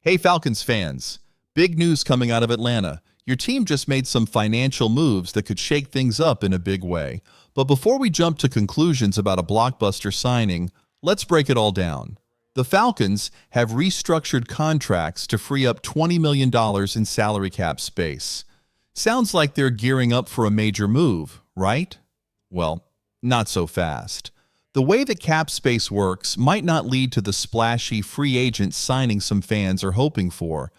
Hey Falcons fans, big news coming out of Atlanta. Your team just made some financial moves that could shake things up in a big way. But before we jump to conclusions about a blockbuster signing, let's break it all down. The Falcons have restructured contracts to free up $20 million in salary cap space. Sounds like they're gearing up for a major move, right? Well, not so fast. The way that cap space works might not lead to the splashy free agent signing some fans are hoping for,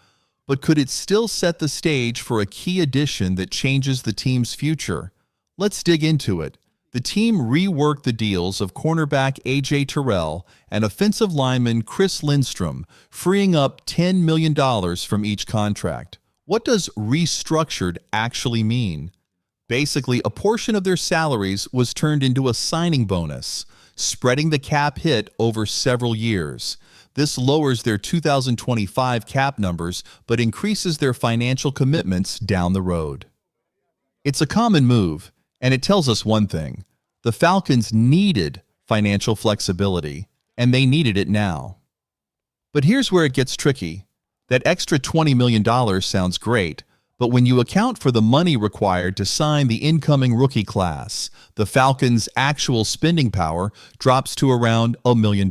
but could it still set the stage for a key addition that changes the team's future? Let's dig into it. The team reworked the deals of cornerback A.J. Terrell and offensive lineman Chris Lindstrom, freeing up $10 million from each contract. What does restructured actually mean? Basically, a portion of their salaries was turned into a signing bonus, spreading the cap hit over several years. This lowers their 2025 cap numbers but increases their financial commitments down the road. It's a common move, and it tells us one thing. The Falcons needed financial flexibility, and they needed it now. But here's where it gets tricky. That extra $20 million sounds great, but when you account for the money required to sign the incoming rookie class, the Falcons' actual spending power drops to around $1 million.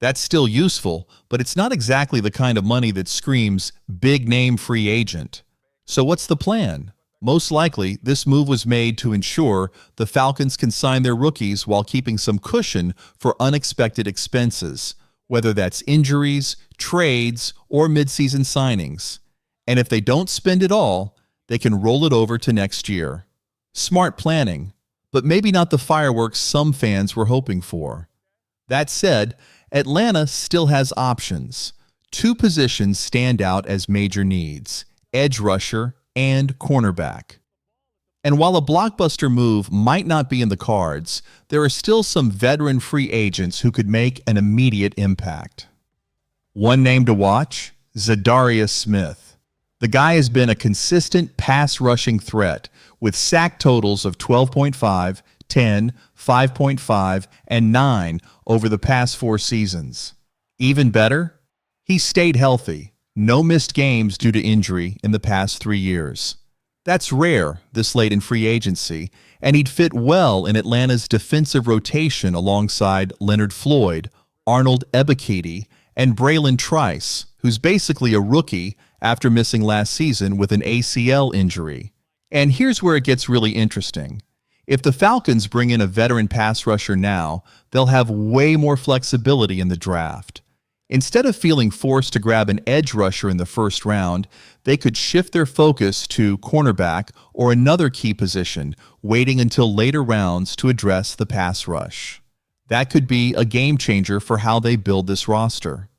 That's still useful, but it's not exactly the kind of money that screams big-name free agent. So what's the plan? Most likely, this move was made to ensure the Falcons can sign their rookies while keeping some cushion for unexpected expenses, whether that's injuries, trades, or midseason signings. And if they don't spend it all, they can roll it over to next year. Smart planning, but maybe not the fireworks some fans were hoping for. That said, Atlanta still has options. Two positions stand out as major needs: edge rusher and cornerback. And while a blockbuster move might not be in the cards, there are still some veteran free agents who could make an immediate impact. One name to watch: Zadarius Smith. The guy has been a consistent pass-rushing threat with sack totals of 12.5, 10, 5.5, and 9 over the past 4 seasons. Even better, he stayed healthy. No missed games due to injury in the past 3 years. That's rare this late in free agency, and he'd fit well in Atlanta's defensive rotation alongside Leonard Floyd, Arnold Ebiketie, and Braylon Trice, who's basically a rookie after missing last season with an ACL injury. And here's where it gets really interesting. If the Falcons bring in a veteran pass rusher now, they'll have way more flexibility in the draft. Instead of feeling forced to grab an edge rusher in the first round, they could shift their focus to cornerback or another key position, waiting until later rounds to address the pass rush. That could be a game changer for how they build this roster.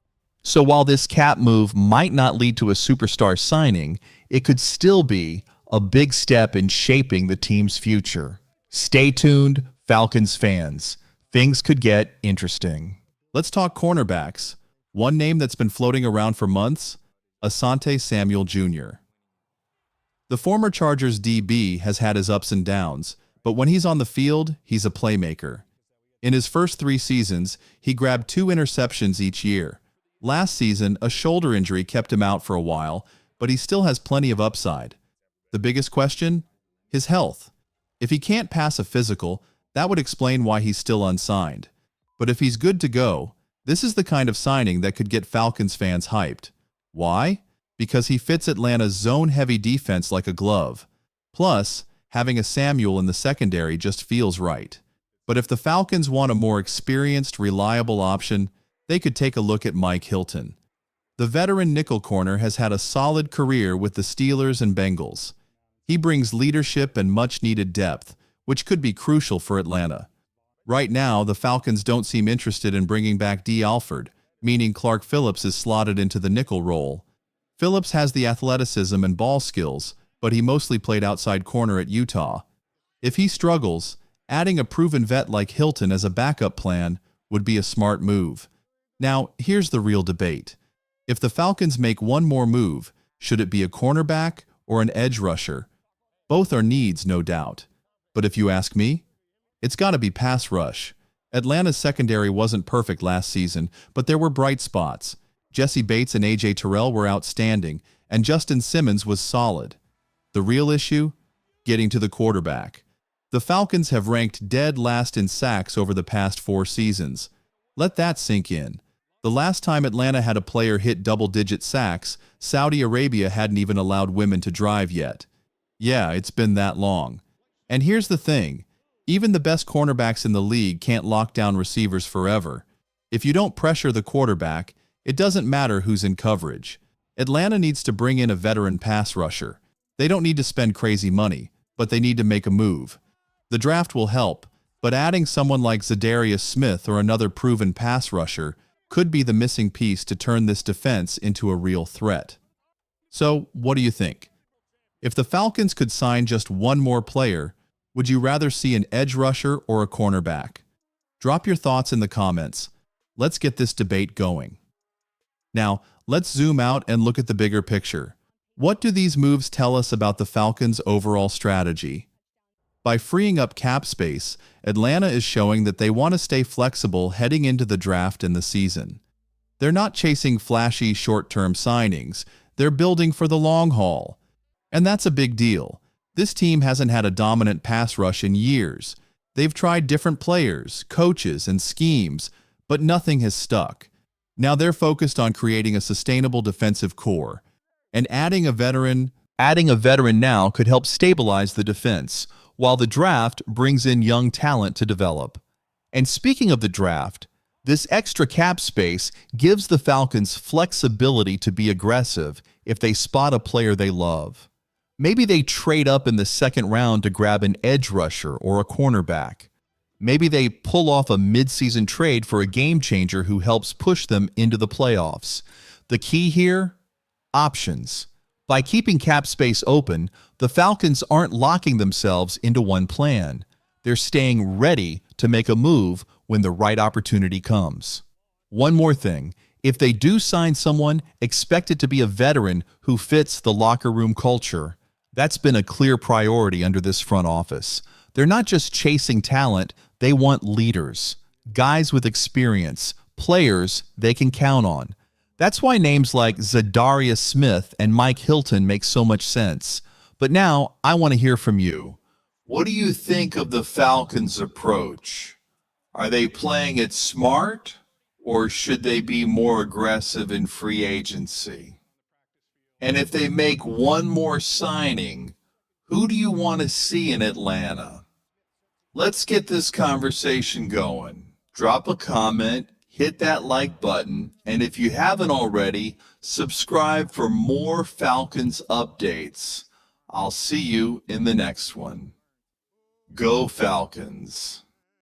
So while this cap move might not lead to a superstar signing, it could still be a big step in shaping the team's future. Stay tuned, Falcons fans. Things could get interesting. Let's talk cornerbacks. One name that's been floating around for months: Asante Samuel Jr. The former Chargers DB has had his ups and downs, but when he's on the field, he's a playmaker. In his first 3 seasons, he grabbed 2 interceptions each year. Last season, a shoulder injury kept him out for a while, but he still has plenty of upside. The biggest question? His health. If he can't pass a physical, that would explain why he's still unsigned. But if he's good to go, this is the kind of signing that could get Falcons fans hyped. Why? Because he fits Atlanta's zone-heavy defense like a glove. Plus, having a Samuel in the secondary just feels right. But if the Falcons want a more experienced, reliable option, they could take a look at Mike Hilton. The veteran nickel corner has had a solid career with the Steelers and Bengals. He brings leadership and much-needed depth, which could be crucial for Atlanta. Right now, the Falcons don't seem interested in bringing back D. Alford, meaning Clark Phillips is slotted into the nickel role. Phillips has the athleticism and ball skills, but he mostly played outside corner at Utah. If he struggles, adding a proven vet like Hilton as a backup plan would be a smart move. Now, here's the real debate. If the Falcons make one more move, should it be a cornerback or an edge rusher? Both are needs, no doubt. But if you ask me, it's got to be pass rush. Atlanta's secondary wasn't perfect last season, but there were bright spots. Jesse Bates and A.J. Terrell were outstanding, and Justin Simmons was solid. The real issue? Getting to the quarterback. The Falcons have ranked dead last in sacks over the past 4 seasons. Let that sink in. The last time Atlanta had a player hit double-digit sacks, Saudi Arabia hadn't even allowed women to drive yet. Yeah, it's been that long. And here's the thing. Even the best cornerbacks in the league can't lock down receivers forever. If you don't pressure the quarterback, it doesn't matter who's in coverage. Atlanta needs to bring in a veteran pass rusher. They don't need to spend crazy money, but they need to make a move. The draft will help, but adding someone like Zadarius Smith or another proven pass rusher could be the missing piece to turn this defense into a real threat. So, what do you think? If the Falcons could sign just one more player, would you rather see an edge rusher or a cornerback? Drop your thoughts in the comments. Let's get this debate going. Now, let's zoom out and look at the bigger picture. What do these moves tell us about the Falcons' overall strategy? By freeing up cap space, Atlanta is showing that they want to stay flexible heading into the draft and the season. They're not chasing flashy short-term signings, they're building for the long haul. And that's a big deal. This team hasn't had a dominant pass rush in years. They've tried different players, coaches, and schemes, but nothing has stuck. Now they're focused on creating a sustainable defensive core. And adding a veteran now could help stabilize the defense, while the draft brings in young talent to develop. And speaking of the draft, this extra cap space gives the Falcons flexibility to be aggressive if they spot a player they love. Maybe they trade up in the second round to grab an edge rusher or a cornerback. Maybe they pull off a mid-season trade for a game changer who helps push them into the playoffs. The key here? Options. By keeping cap space open, the Falcons aren't locking themselves into one plan. They're staying ready to make a move when the right opportunity comes. One more thing. If they do sign someone, expect it to be a veteran who fits the locker room culture. That's been a clear priority under this front office. They're not just chasing talent, they want leaders, guys with experience, players they can count on. That's why names like Zadarius Smith and Mike Hilton make so much sense. But now, I want to hear from you. What do you think of the Falcons' approach? Are they playing it smart, or should they be more aggressive in free agency? And if they make one more signing, who do you want to see in Atlanta? Let's get this conversation going. Drop a comment, hit that like button, and if you haven't already, subscribe for more Falcons updates. I'll see you in the next one. Go Falcons!